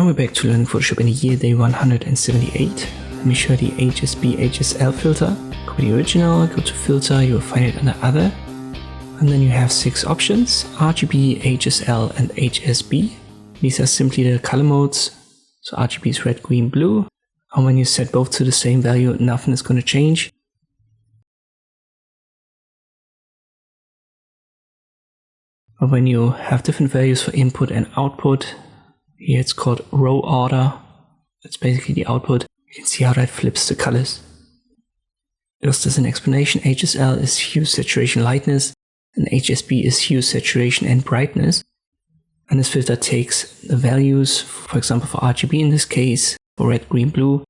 we're back to learning Photoshop in the year day 178. Let me show the HSB HSL filter. Go to the original, go to filter, you will find it under other. And then you have 6 options: RGB, HSL and HSB. These are simply the color modes. So RGB is red, green, blue. And when you set both to the same value, nothing is going to change. But when you have different values for input and output, here it's called row order. That's basically the output. You can see how that flips the colors. Just as an explanation, HSL is hue, saturation, lightness, and HSB is hue, saturation, and brightness. And this filter takes the values, for example for RGB in this case, for red, green, blue,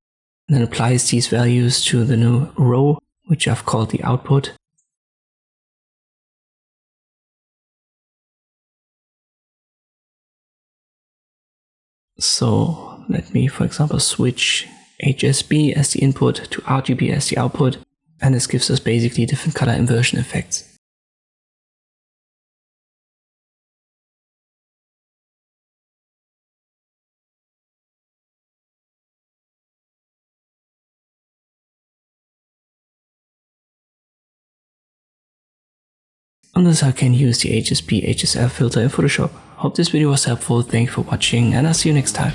and then applies these values to the new row, which I've called the output. So let me, for example, switch HSB as the input to RGB as the output, and this gives us basically different color inversion effects. And this is how you can use the HSB HSL filter in Photoshop. Hope this video was helpful, thank you for watching, and I'll see you next time.